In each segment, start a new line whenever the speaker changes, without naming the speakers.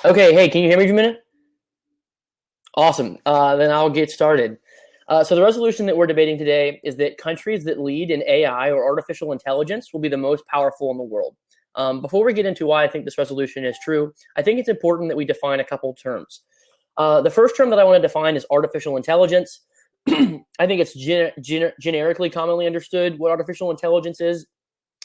Okay, hey, can you hear me for a minute? Awesome. Then I'll get started. So the resolution that we're debating today is that countries that lead in AI or artificial intelligence will be the most powerful in the world. Before we get into why I think this resolution is true, I think it's important that we define a couple terms. The first term that I want to define is artificial intelligence. I think it's generically commonly understood what artificial intelligence is,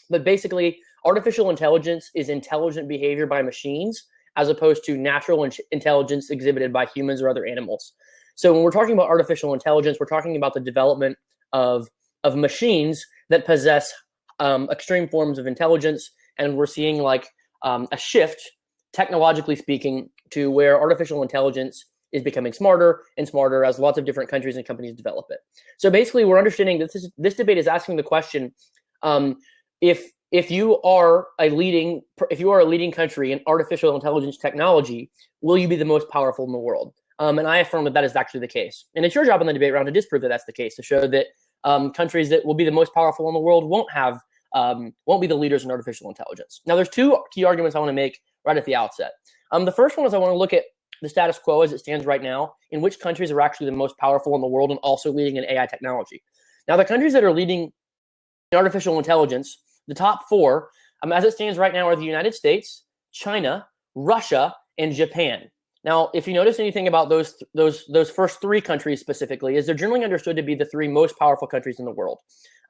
but basically, artificial intelligence is intelligent behavior by machines as opposed to natural intelligence exhibited by humans or other animals. So when we're talking about artificial intelligence, we're talking about the development of machines that possess extreme forms of intelligence, and we're seeing like a shift, technologically speaking, to where artificial intelligence is becoming smarter and smarter as lots of different countries and companies develop it. So basically, we're understanding that this debate is asking the question: if you are a leading country in artificial intelligence technology, will you be the most powerful in the world? And I affirm that is actually the case. And it's your job in the debate round to disprove that that's the case, to show that countries that will be the most powerful in the world won't be the leaders in artificial intelligence. Now, there's two key arguments I want to make right at the outset. The first one is I want to look at the status quo as it stands right now, in which countries are actually the most powerful in the world and also leading in AI technology. Now, the countries that are leading in artificial intelligence, the top four, as it stands right now, are the United States, China, Russia, and Japan. Now, if you notice anything about those first three countries specifically, is they're generally understood to be the three most powerful countries in the world.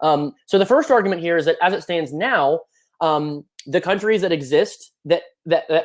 So the first argument here is that as it stands now, the countries that exist that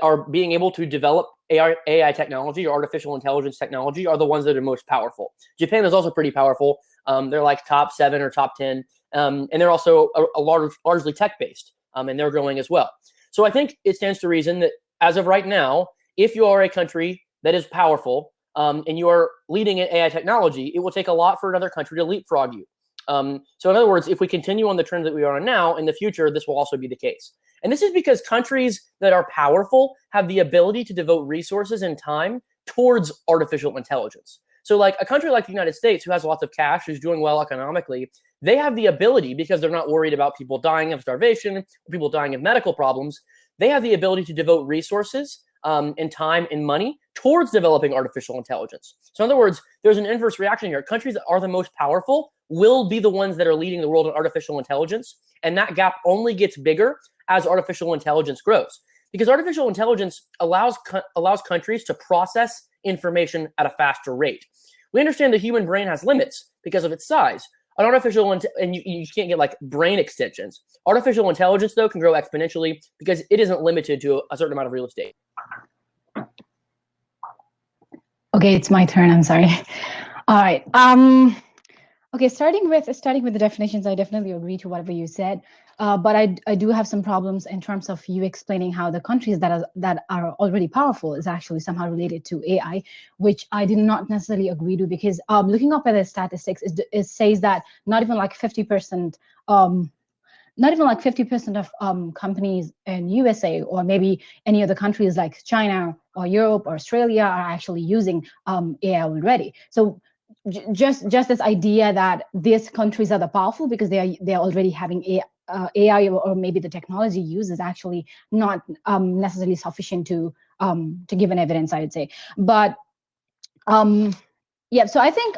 are being able to develop AI technology or artificial intelligence technology are the ones that are most powerful. Japan is also pretty powerful. They're like top 7 or top 10. And they're also largely tech-based, and they're growing as well. So I think it stands to reason that as of right now, if you are a country that is powerful and you are leading in AI technology, it will take a lot for another country to leapfrog you. So in other words, if we continue on the trend that we are on now, in the future, this will also be the case. And this is because countries that are powerful have the ability to devote resources and time towards artificial intelligence. So like a country like the United States, who has lots of cash, who's doing well economically, they have the ability, because they're not worried about people dying of starvation, people dying of medical problems, they have the ability to devote resources and time and money towards developing artificial intelligence. So in other words, there's an inverse reaction here. Countries that are the most powerful will be the ones that are leading the world in artificial intelligence, and that gap only gets bigger as artificial intelligence grows. Because artificial intelligence allows countries to process information at a faster rate. We understand the human brain has limits because of its size. And you can't get like brain extensions. Artificial intelligence, though, can grow exponentially because it isn't limited to a certain amount of real estate.
Okay, it's my turn. I'm sorry. All right. Okay, starting with the definitions, I definitely agree to whatever you said. But I do have some problems in terms of you explaining how the countries that are already powerful is actually somehow related to AI, which I did not necessarily agree to, because looking up at the statistics, it says that not even like 50%, of companies in USA or maybe any other countries like China or Europe or Australia are actually using AI already. So just this idea that these countries are the powerful because they're already having AI or maybe the technology used is actually not necessarily sufficient to give an evidence, I would say. But yeah, so I think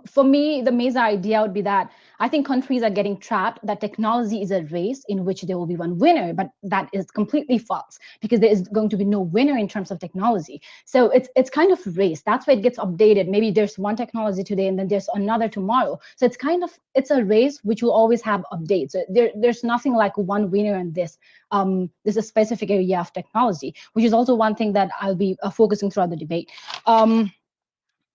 for me, the major idea would be that I think countries are getting trapped that technology is a race in which there will be one winner, but that is completely false, because there is going to be no winner in terms of technology. So it's kind of a race. That's why it gets updated. Maybe there's one technology today and then there's another tomorrow. So it's a race which will always have updates. So there's nothing like one winner in this. This is a specific area of technology, which is also one thing that I'll be focusing throughout the debate.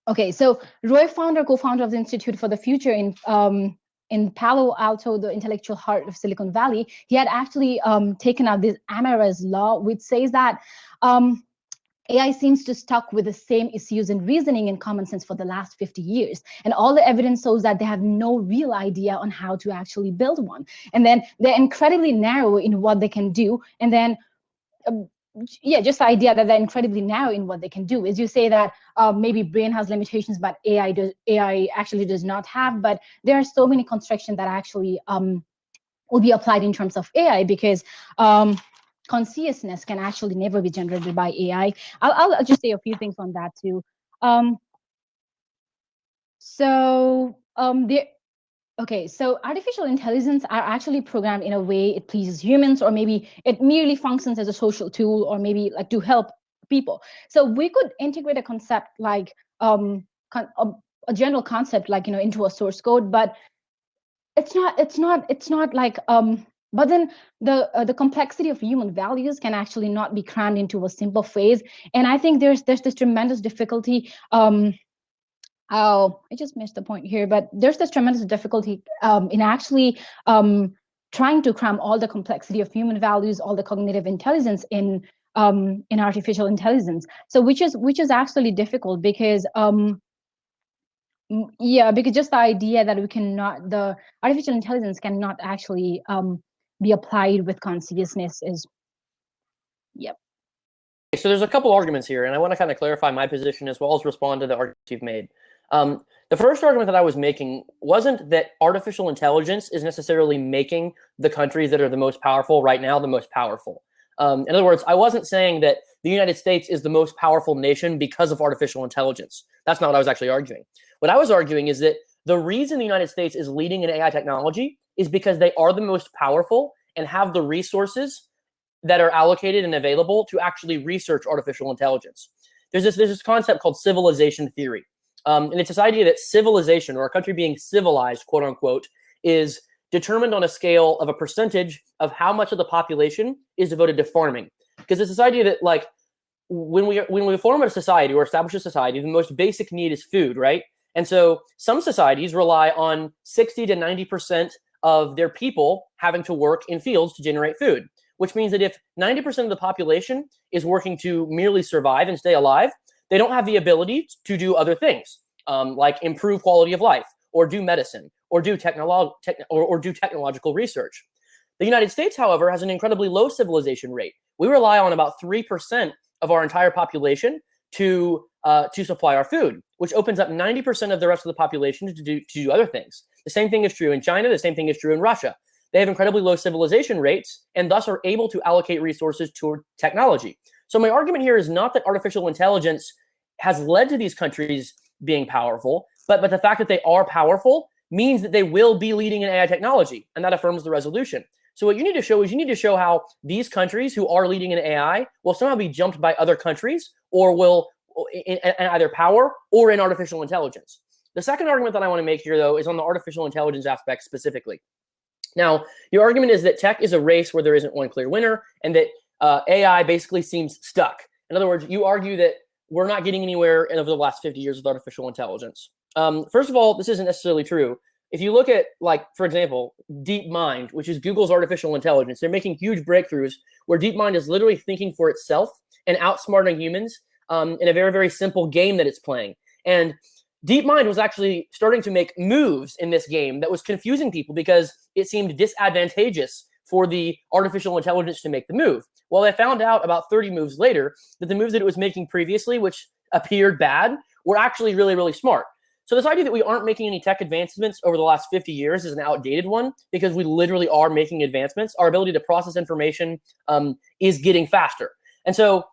Okay, so Roy co-founder of the Institute for the Future in Palo Alto, the intellectual heart of Silicon Valley, he had actually taken out this Amara's law, which says that AI seems to stuck with the same issues and reasoning and common sense for the last 50 years. And all the evidence shows that they have no real idea on how to actually build one. And then they're incredibly narrow in what they can do. And then yeah, just the idea that they're incredibly narrow in what they can do. As you say that maybe brain has limitations, but AI actually does not have. But there are so many constructions that actually will be applied in terms of AI, because consciousness can actually never be generated by AI. I'll just say a few things on that too. Um, so the Okay, so artificial intelligence are actually programmed in a way it pleases humans, or maybe it merely functions as a social tool, or maybe like to help people. So we could integrate a concept like a general concept like into a source code, but it's not like but then the complexity of human values can actually not be crammed into a simple phrase. And I think there's this tremendous difficulty. Oh, I just missed the point here, but there's this tremendous difficulty in actually trying to cram all the complexity of human values, all the cognitive intelligence in artificial intelligence. So which is actually difficult because yeah, because just the idea that the artificial intelligence cannot actually be applied with consciousness is, yep.
So there's a couple arguments here, and I want to kind of clarify my position as well as respond to the arguments you've made. The first argument that I was making wasn't that artificial intelligence is necessarily making the countries that are the most powerful right now the most powerful. In other words, I wasn't saying that the United States is the most powerful nation because of artificial intelligence. That's not what I was actually arguing. What I was arguing is that the reason the United States is leading in AI technology is because they are the most powerful and have the resources that are allocated and available to actually research artificial intelligence. There's this concept called civilization theory. And it's this idea that civilization, or a country being civilized, quote unquote, is determined on a scale of a percentage of how much of the population is devoted to farming. Because it's this idea that, like, when we form a society or establish a society, the most basic need is food, right? And so some societies rely on 60 to 90% of their people having to work in fields to generate food, which means that if 90% of the population is working to merely survive and stay alive, they don't have the ability to do other things, like improve quality of life, or do medicine, or do technological research. The United States, however, has an incredibly low civilization rate. We rely on about 3% of our entire population to supply our food, which opens up 90% of the rest of the population to do other things. The same thing is true in China. The same thing is true in Russia. They have incredibly low civilization rates and thus are able to allocate resources toward technology. So my argument here is not that artificial intelligence has led to these countries being powerful, but the fact that they are powerful means that they will be leading in AI technology, and that affirms the resolution. So what you need to show is how these countries who are leading in AI will somehow be jumped by other countries, or will in either power or in artificial intelligence. The second argument that I want to make here, though, is on the artificial intelligence aspect specifically. Now, your argument is that tech is a race where there isn't one clear winner, and that AI basically seems stuck. In other words, you argue that we're not getting anywhere over the last 50 years with artificial intelligence. First of all, this isn't necessarily true. If you look at, like, for example, DeepMind, which is Google's artificial intelligence, they're making huge breakthroughs where DeepMind is literally thinking for itself and outsmarting humans in a very, very simple game that it's playing. And DeepMind was actually starting to make moves in this game that was confusing people because it seemed disadvantageous for the artificial intelligence to make the move. Well, I found out about 30 moves later that the moves that it was making previously, which appeared bad, were actually really, really smart. So this idea that we aren't making any tech advancements over the last 50 years is an outdated one, because we literally are making advancements. Our ability to process information is getting faster. And so,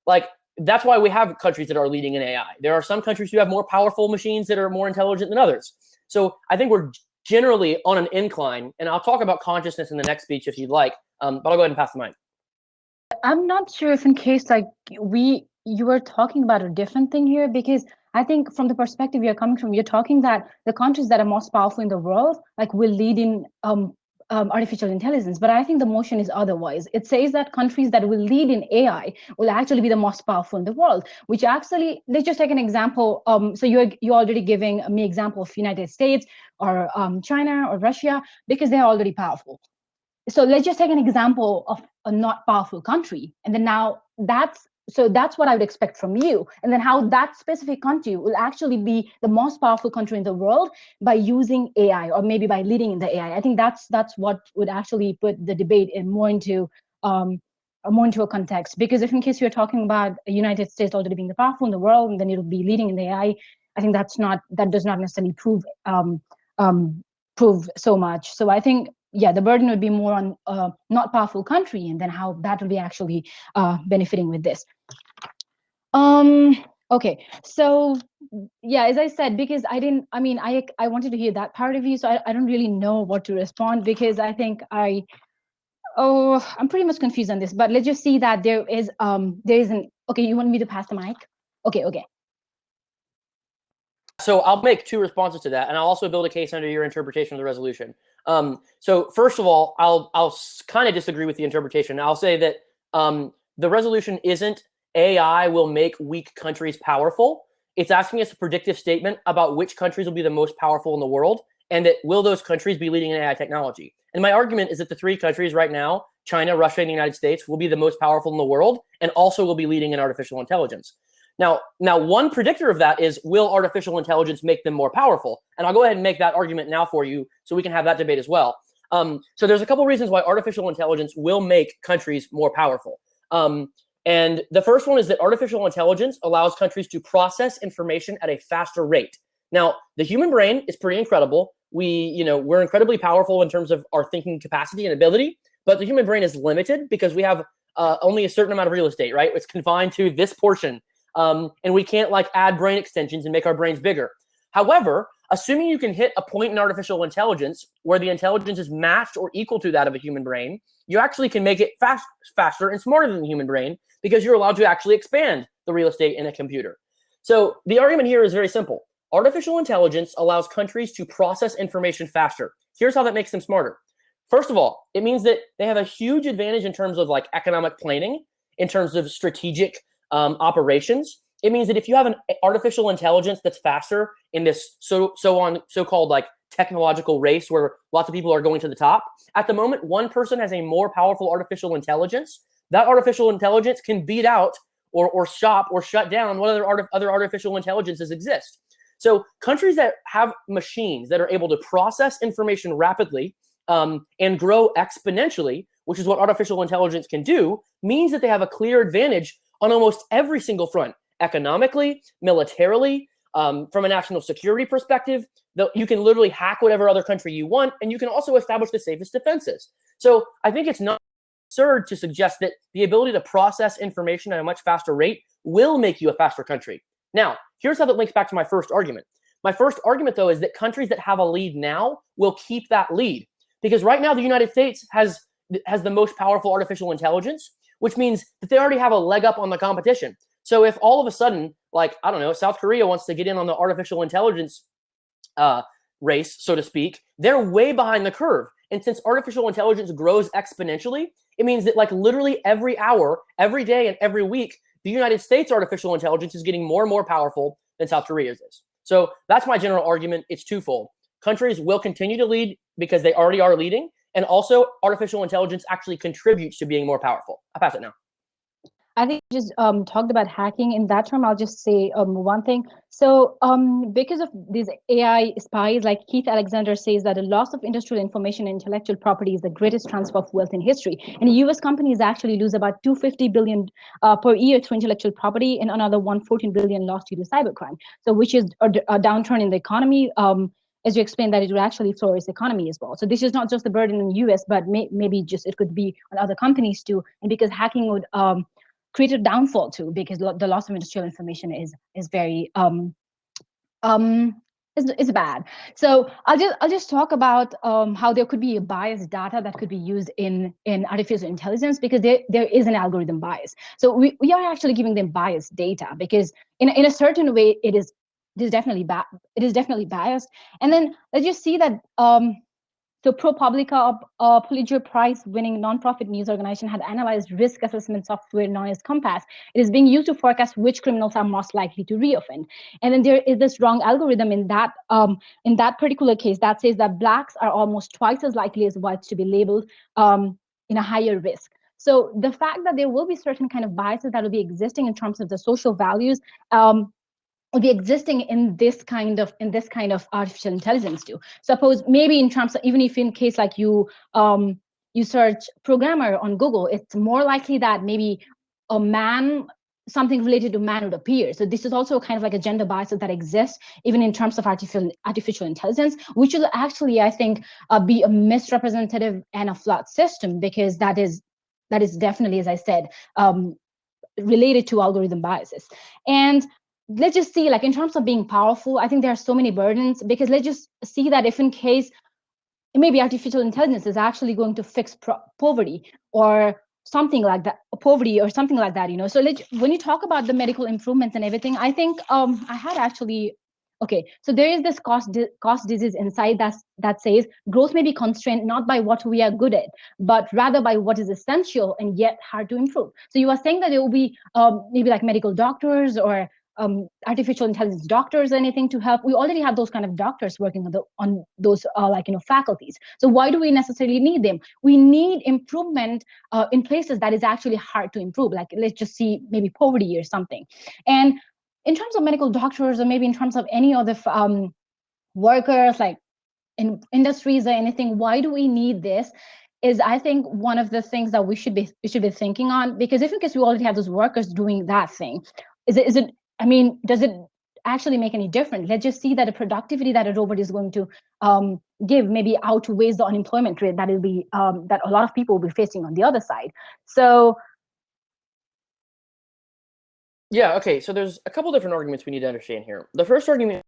like, that's why we have countries that are leading in AI. There are some countries who have more powerful machines that are more intelligent than others. So I think we're generally on an incline, and I'll talk about consciousness in the next speech if you'd like, but I'll go ahead and pass the mic.
I'm not sure if in case like you were talking about a different thing here, because I think from the perspective you're coming from, you're talking that the countries that are most powerful in the world like will lead in artificial intelligence. But I think the motion is otherwise. It says that countries that will lead in AI will actually be the most powerful in the world, which actually, let's just take an example. So you're already giving me example of United States or China or Russia, because they're already powerful. So let's just take an example of a not powerful country, and then now that's what I would expect from you, and then how that specific country will actually be the most powerful country in the world by using AI, or maybe by leading in the AI. I think that's what would actually put the debate in more into a context. Because if in case you're talking about the United States already being the powerful in the world, and then it'll be leading in the AI, I think that does not necessarily prove so much. So I think yeah, the burden would be more on not powerful country, and then how that will be actually benefiting with this. Okay, so yeah, as I said, because I wanted to hear that part of you, so I don't really know what to respond, because I think I'm pretty much confused on this. But let's just see that there is an, okay, you want me to pass the mic? Okay.
So I'll make two responses to that, and I'll also build a case under your interpretation of the resolution. So first of all, I'll kind of disagree with the interpretation. I'll say that the resolution isn't AI will make weak countries powerful. It's asking us a predictive statement about which countries will be the most powerful in the world, and that will those countries be leading in AI technology. And my argument is that the three countries right now, China, Russia, and the United States, will be the most powerful in the world, and also will be leading in artificial intelligence. Now, one predictor of that is, will artificial intelligence make them more powerful? And I'll go ahead and make that argument now for you, so we can have that debate as well. So there's a couple reasons why artificial intelligence will make countries more powerful. And the first one is that artificial intelligence allows countries to process information at a faster rate. Now, the human brain is pretty incredible. We're incredibly powerful in terms of our thinking capacity and ability, but the human brain is limited because we have only a certain amount of real estate, right? It's confined to this portion. And we can't add brain extensions and make our brains bigger. However, assuming you can hit a point in artificial intelligence where the intelligence is matched or equal to that of a human brain, you actually can make it faster and smarter than the human brain, because you're allowed to actually expand the real estate in a computer. So the argument here is very simple. Artificial intelligence allows countries to process information faster. Here's how that makes them smarter. First of all, it means that they have a huge advantage in terms of economic planning, in terms of strategic operations. It means that if you have an artificial intelligence that's faster in this so-called technological race where lots of people are going to the top, at the moment one person has a more powerful artificial intelligence, that artificial intelligence can beat out or stop or shut down what other artificial intelligences exist. So countries that have machines that are able to process information rapidly and grow exponentially, which is what artificial intelligence can do, means that they have a clear advantage on almost every single front: economically, militarily, from a national security perspective. You can literally hack whatever other country you want, and you can also establish the safest defenses. So I think it's not absurd to suggest that the ability to process information at a much faster rate will make you a faster country. Now, here's how that links back to my first argument. My first argument, though, is that countries that have a lead now will keep that lead, because right now the United States has the most powerful artificial intelligence, which means that they already have a leg up on the competition. So if all of a sudden, South Korea wants to get in on the artificial intelligence race, so to speak, they're way behind the curve. And since artificial intelligence grows exponentially, it means that literally every hour, every day, and every week, the United States artificial intelligence is getting more and more powerful than South Korea's is. So that's my general argument. It's twofold. Countries will continue to lead because they already are leading, and also artificial intelligence actually contributes to being more powerful. I'll pass it now.
I think you just talked about hacking. In that term, I'll just say one thing. So because of these AI spies, like Keith Alexander says that the loss of industrial information and intellectual property is the greatest transfer of wealth in history. And US companies actually lose about $250 billion per year through intellectual property, and another $114 billion lost due to cybercrime. So which is a downturn in the economy. As you explained, that it would actually floor its economy as well. So this is not just a burden in the US, but maybe just it could be on other companies too. And because hacking would create a downfall too, because the loss of industrial information is very is bad. So I'll just talk about how there could be a biased data that could be used in artificial intelligence, because there is an algorithm bias. So we are actually giving them biased data, because in a certain way it is definitely biased. And then let's just see that so ProPublica, a Pulitzer Prize-winning nonprofit news organization, had analyzed risk assessment software known as Compass. It is being used to forecast which criminals are most likely to reoffend. And then there is this wrong algorithm in that particular case that says that Blacks are almost twice as likely as whites to be labeled in a higher risk. So the fact that there will be certain kind of biases that will be existing in terms of the social values will be existing in this kind of artificial intelligence too. Suppose maybe in terms of, even if in case like you search programmer on Google, it's more likely that maybe a man something related to man would appear. So this is also kind of like a gender bias that exists even in terms of artificial intelligence, which will actually, I think, be a misrepresentative and a flawed system, because that is definitely, as I said, related to algorithm biases. And let's just see, like in terms of being powerful, I think there are so many burdens, because let's just see that if in case maybe artificial intelligence is actually going to fix poverty or something like that, poverty or something like that. So when you talk about the medical improvements and everything, I think I had actually, okay, so there is this cost disease inside that says growth may be constrained not by what we are good at, but rather by what is essential and yet hard to improve. So you are saying that there will be maybe like medical doctors or artificial intelligence doctors or anything to help. We already have those kind of doctors working on those faculties. So why do we necessarily need them? We need improvement in places that is actually hard to improve. Like let's just see maybe poverty or something. And in terms of medical doctors, or maybe in terms of any other workers, like in industries or anything, why do we need this? Is I think one of the things that we should be thinking on, because if in case we already have those workers doing that thing, is it I mean, does it actually make any difference? Let's just see that the productivity that a robot is going to give maybe outweighs the unemployment rate that will be that a lot of people will be facing on the other side. So
Yeah, okay, so there's a couple different arguments we need to understand here. The first argument,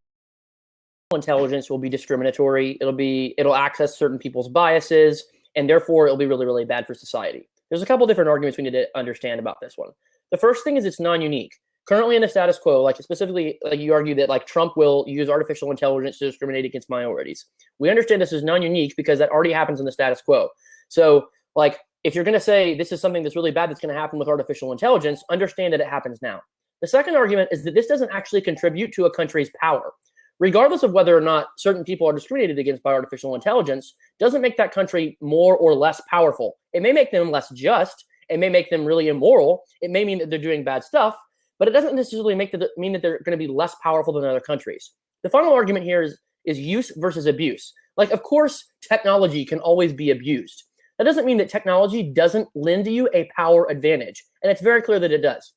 intelligence will be discriminatory. It'll access certain people's biases, and therefore it'll be really, really bad for society. There's a couple different arguments we need to understand about this one. The first thing is it's non-unique. Currently in the status quo, like specifically, like you argue that like Trump will use artificial intelligence to discriminate against minorities. We understand this is non-unique because that already happens in the status quo. So like if you're going to say this is something that's really bad that's going to happen with artificial intelligence, understand that it happens now. The second argument is that this doesn't actually contribute to a country's power. Regardless of whether or not certain people are discriminated against by artificial intelligence, doesn't make that country more or less powerful. It may make them less just. It may make them really immoral. It may mean that they're doing bad stuff, but it doesn't necessarily mean that they're going to be less powerful than other countries. The final argument here is use versus abuse. Like, of course, technology can always be abused. That doesn't mean that technology doesn't lend you a power advantage, and it's very clear that it does.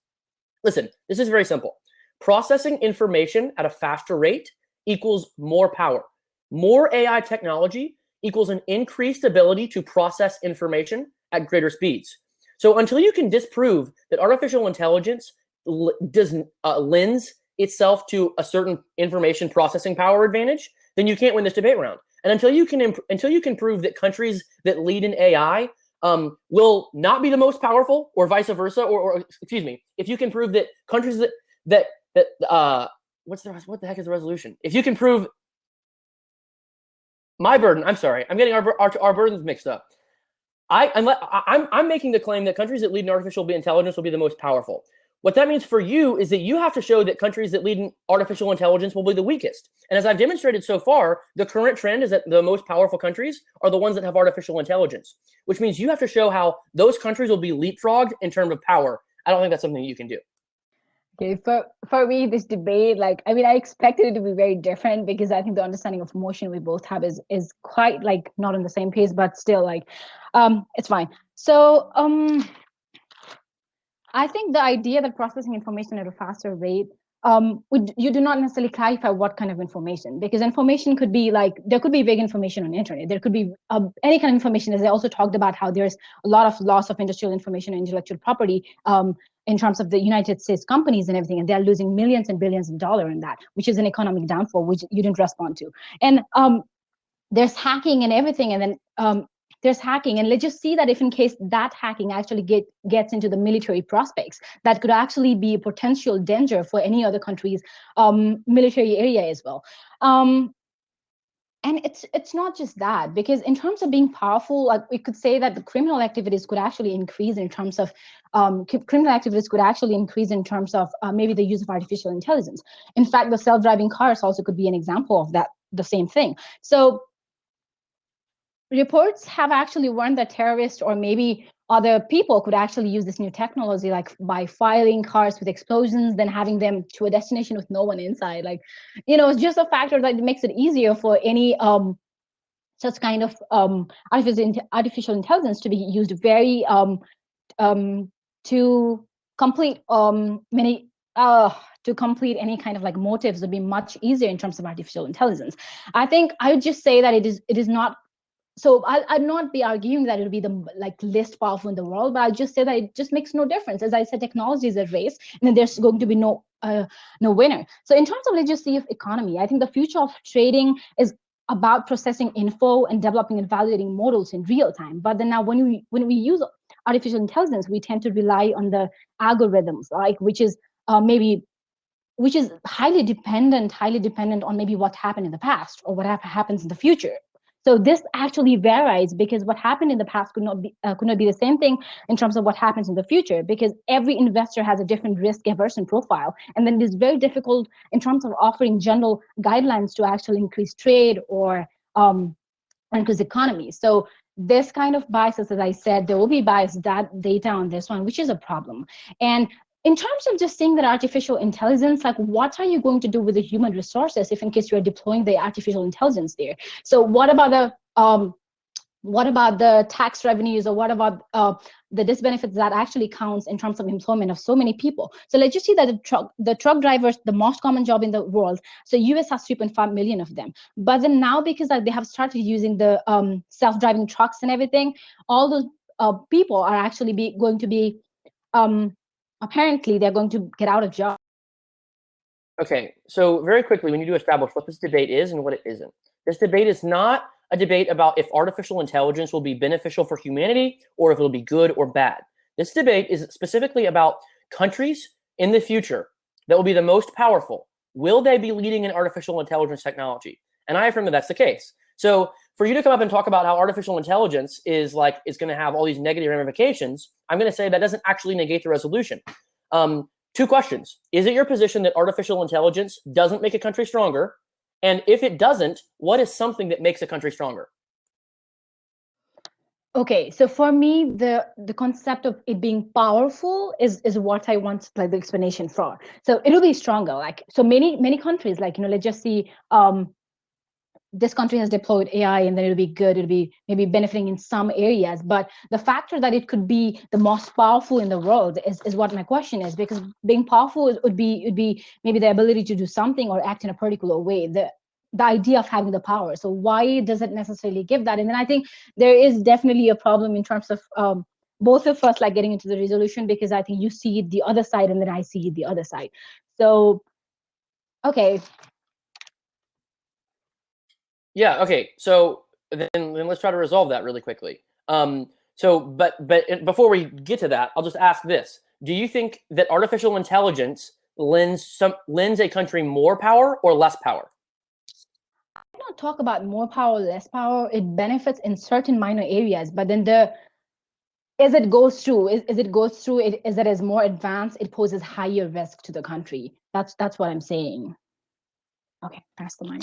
Listen, this is very simple. Processing information at a faster rate equals more power. More AI technology equals an increased ability to process information at greater speeds. So until you can disprove that artificial intelligence lends itself to a certain information processing power advantage, then you can't win this debate round. And until you can prove that countries that lead in AI will not be the most powerful, or vice versa, or excuse me, if you can prove that countries that what the heck is the resolution? If you can prove my burden, I'm sorry, I'm getting our burdens mixed up. I'm making the claim that countries that lead in artificial intelligence will be the most powerful. What that means for you is that you have to show that countries that lead in artificial intelligence will be the weakest. And as I've demonstrated so far, the current trend is that the most powerful countries are the ones that have artificial intelligence, which means you have to show how those countries will be leapfrogged in terms of power. I don't think that's something you can do.
Okay, for me, this debate, like, I mean, I expected it to be very different, because I think the understanding of motion we both have is quite like not on the same page, but still like, it's fine. So I think the idea that processing information at a faster rate, you do not necessarily clarify what kind of information, because information could be like, there could be big information on the internet. There could be any kind of information, as I also talked about how there's a lot of loss of industrial information and intellectual property in terms of the United States companies and everything, and they're losing millions and billions of dollars in that, which is an economic downfall, which you didn't respond to. And there's hacking and everything, and then there's hacking, and let's just see that if in case that hacking actually gets into the military prospects, that could actually be a potential danger for any other country's military area as well. And it's not just that, because in terms of being powerful, like we could say that the criminal activities could actually increase in terms of maybe the use of artificial intelligence. In fact, the self-driving cars also could be an example of that, the same thing. So reports have actually warned that terrorists or maybe other people could actually use this new technology, like by firing cars with explosions, then having them to a destination with no one inside. Like, it's just a factor that makes it easier for any such kind of artificial intelligence to be used very to complete many to complete any kind of like motives would be much easier in terms of artificial intelligence. I think I would just say that it is not. So I'd not be arguing that it'll be the like least powerful in the world, but I'll just say that it just makes no difference. As I said, technology is a race, and then there's going to be no winner. So in terms of, let's just say, of economy, I think the future of trading is about processing info and developing and validating models in real time. But then now when we use artificial intelligence, we tend to rely on the algorithms, like maybe which is highly dependent on maybe what happened in the past or what happens in the future. So this actually varies, because what happened in the past could not be the same thing in terms of what happens in the future, because every investor has a different risk aversion profile, and then it is very difficult in terms of offering general guidelines to actually increase trade or increase economy. So this kind of biases, as I said, there will be biased data on this one, which is a problem. And in terms of just saying that artificial intelligence, like what are you going to do with the human resources if in case you're deploying the artificial intelligence there? So what about the tax revenues, or what about the disbenefits that actually counts in terms of employment of so many people? So let's just see that the truck drivers, the most common job in the world. So US has 3.5 million of them. But then now, because they have started using the self-driving trucks and everything, all those people are actually going to be apparently they're going to get out of job.
Okay, so very quickly, we need to establish what this debate is and what it isn't. This debate is not a debate about if artificial intelligence will be beneficial for humanity or if it'll be good or bad. This debate is specifically about countries in the future that will be the most powerful. Will they be leading in artificial intelligence technology? And I affirm that that's the case. So for you to come up and talk about how artificial intelligence is going to have all these negative ramifications, I'm going to say that doesn't actually negate the resolution. Two questions. Is it your position that artificial intelligence doesn't make a country stronger? And if it doesn't, what is something that makes a country stronger?
Okay, so for me, the concept of it being powerful is what I want like the explanation for. So it'll be stronger. Like, so many countries, like, let's just see, this country has deployed AI, and then it'll be good. It'll be maybe benefiting in some areas, but the factor that it could be the most powerful in the world is what my question is. Because being powerful would be maybe the ability to do something or act in a particular way. The idea of having the power. So why does it necessarily give that? And then I think there is definitely a problem in terms of both of us like getting into the resolution, because I think you see the other side and then I see the other side. So okay.
Yeah. Okay. So then let's try to resolve that really quickly. But before we get to that, I'll just ask this: do you think that artificial intelligence lends a country more power or less power?
Not talk about more power, less power. It benefits in certain minor areas, but then as it goes through, is that as more advanced, it poses higher risk to the country. That's what I'm saying. Okay, pass the mic.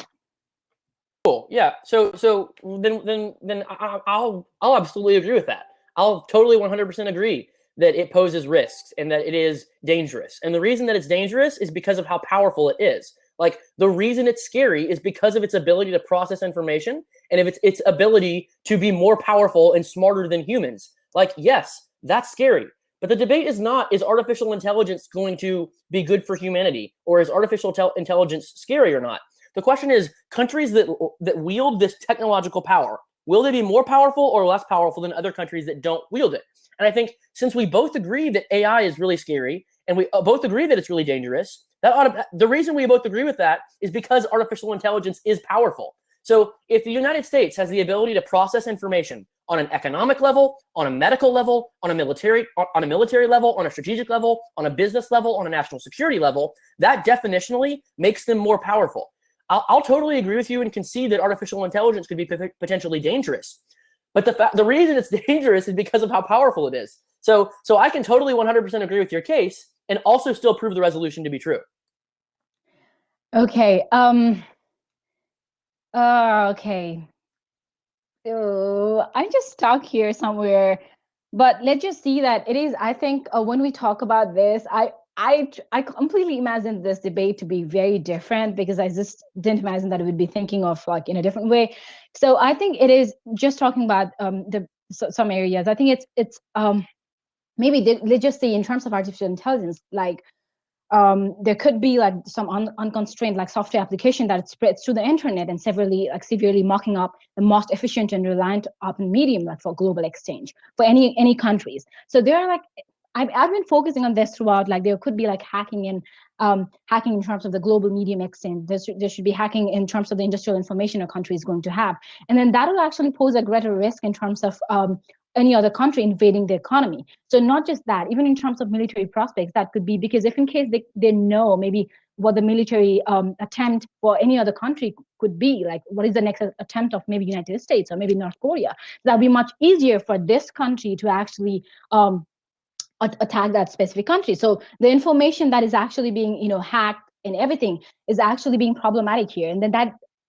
Cool. Yeah. So then I'll absolutely agree with that. I'll totally 100% agree that it poses risks and that it is dangerous. And the reason that it's dangerous is because of how powerful it is. Like, the reason it's scary is because of its ability to process information and of its ability to be more powerful and smarter than humans. Like, yes, that's scary. But the debate is not, is artificial intelligence going to be good for humanity, or is artificial intelligence scary or not? The question is, countries that wield this technological power, will they be more powerful or less powerful than other countries that don't wield it? And I think since we both agree that AI is really scary, and we both agree that it's really dangerous, the reason we both agree with that is because artificial intelligence is powerful. So if the United States has the ability to process information on an economic level, on a medical level, on a military level, on a strategic level, on a business level, on a national security level, that definitionally makes them more powerful. I'll totally agree with you and concede that artificial intelligence could be potentially dangerous. But the reason it's dangerous is because of how powerful it is. So I can totally 100% agree with your case and also still prove the resolution to be true.
Okay. Okay. So I'm just stuck here somewhere. But let's just see that it is. I think when we talk about this, I completely imagined this debate to be very different, because I just didn't imagine that it would be thinking of like in a different way. So I think it is just talking about some areas. I think it's maybe let's just say in terms of artificial intelligence, like there could be like some unconstrained like software application that spreads through the internet and severely mocking up the most efficient and reliant open medium like for global exchange for any countries. So there are like I've been focusing on this throughout. Like there could be like hacking in terms of the global medium exchange. There should be hacking in terms of the industrial information a country is going to have, and then that will actually pose a greater risk in terms of any other country invading the economy. So not just that, even in terms of military prospects, that could be because if in case they know maybe what the military attempt for any other country could be, like what is the next attempt of maybe United States or maybe North Korea, that'll be much easier for this country to actually attack that specific country. So the information that is actually being hacked and everything is actually being problematic here. And then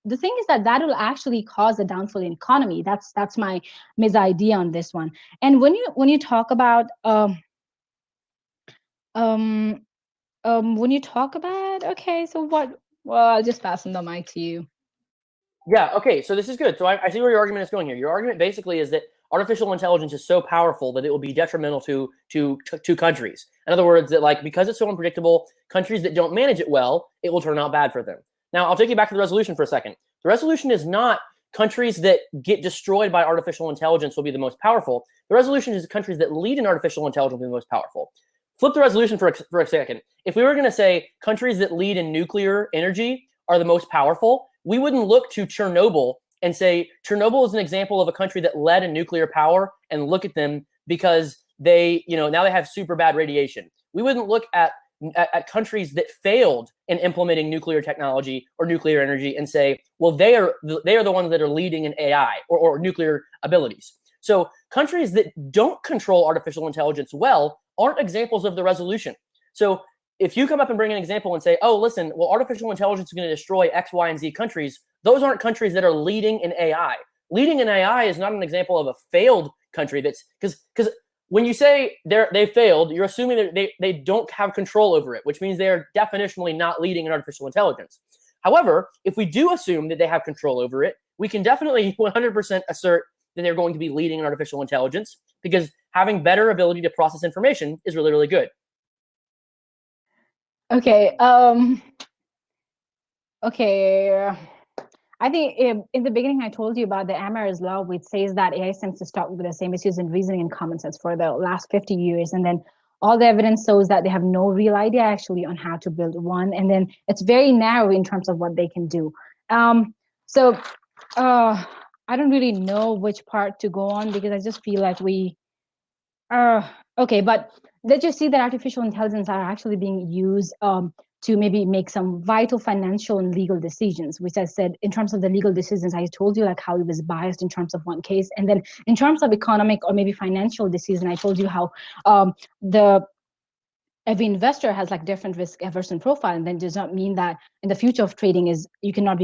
the thing is that will actually cause a downfall in economy. That's my idea on this one. And when you talk about when you talk about okay, so what? Well, I'll just pass on the mic to you.
Yeah, okay, so this is good. So I see where your argument is going here. Your argument basically is that artificial intelligence is so powerful that it will be detrimental to countries. In other words, that like because it's so unpredictable, countries that don't manage it well, it will turn out bad for them. Now, I'll take you back to the resolution for a second. The resolution is not countries that get destroyed by artificial intelligence will be the most powerful. The resolution is countries that lead in artificial intelligence will be the most powerful. Flip the resolution for a second. If we were going to say countries that lead in nuclear energy are the most powerful, we wouldn't look to Chernobyl and say Chernobyl is an example of a country that led in nuclear power and look at them because they, now they have super bad radiation. We wouldn't look at countries that failed in implementing nuclear technology or nuclear energy and say, well, they are the ones that are leading in AI or nuclear abilities. So countries that don't control artificial intelligence well aren't examples of the resolution. So if you come up and bring an example and say, oh, listen, well, artificial intelligence is going to destroy X, Y, and Z countries, those aren't countries that are leading in AI. Leading in AI is not an example of a failed country. That's because when you say they failed, you're assuming that they don't have control over it, which means they're definitionally not leading in artificial intelligence. However, if we do assume that they have control over it, we can definitely 100% assert that they're going to be leading in artificial intelligence because having better ability to process information is really, really good.
Okay. Okay. I think in the beginning, I told you about the Amara's law, which says that AI seems to start with the same issues in reasoning and common sense for the last 50 years. And then all the evidence shows that they have no real idea actually on how to build one. And then it's very narrow in terms of what they can do. So I don't really know which part to go on because I just feel like okay, but let's just see that artificial intelligence are actually being used to maybe make some vital financial and legal decisions, which I said in terms of the legal decisions, I told you like how it was biased in terms of one case. And then in terms of economic or maybe financial decision, I told you how every investor has like different risk aversion profile, and then does not mean that in the future of trading is you cannot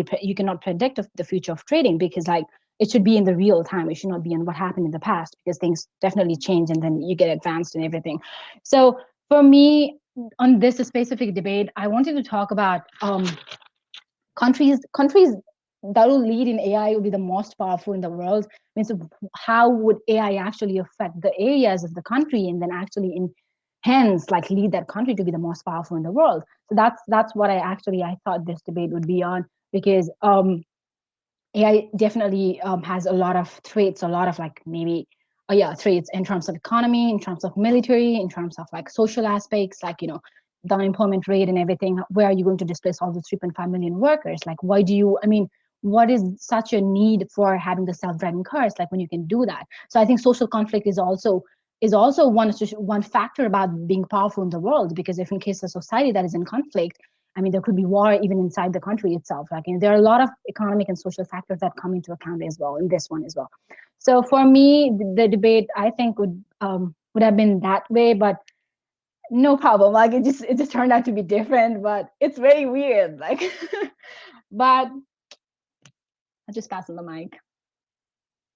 predict the future of trading because like it should be in the real time. It should not be in what happened in the past because things definitely change and then you get advanced and everything. So for me, on this specific debate, I wanted to talk about countries that will lead in AI will be the most powerful in the world. Means how would AI actually affect the areas of the country and then actually hence like lead that country to be the most powerful in the world. So that's what I thought this debate would be on because AI definitely has a lot of traits, a lot of like maybe traits in terms of economy, in terms of military, in terms of like social aspects, like the unemployment rate and everything. Where are you going to displace all the 3.5 million workers? Like what is such a need for having the self-driving cars like when you can do that? So I think social conflict is also one factor about being powerful in the world, because if in case a society that is in conflict, I mean, there could be war even inside the country itself. Like, there are a lot of economic and social factors that come into account as well in this one as well. So for me, the debate I think would have been that way, but no problem. Like it just turned out to be different, but it's very weird. Like, but I'll just pass on the mic.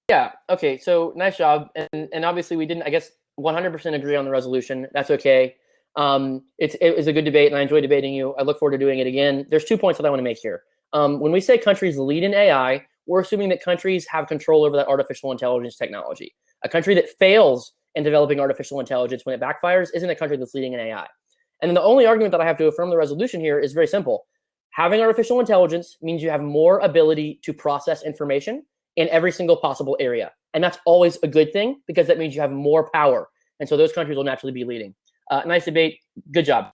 Yeah. Okay. So nice job. And obviously we didn't, I guess, 100% agree on the resolution. That's okay. It was a good debate and I enjoyed debating you. I look forward to doing it again. There's 2 points that I want to make here. When we say countries lead in AI, we're assuming that countries have control over that artificial intelligence technology. A country that fails in developing artificial intelligence when it backfires isn't a country that's leading in AI. And then the only argument that I have to affirm the resolution here is very simple. Having artificial intelligence means you have more ability to process information in every single possible area. And that's always a good thing because that means you have more power. And so those countries will naturally be leading. Nice debate. Good job.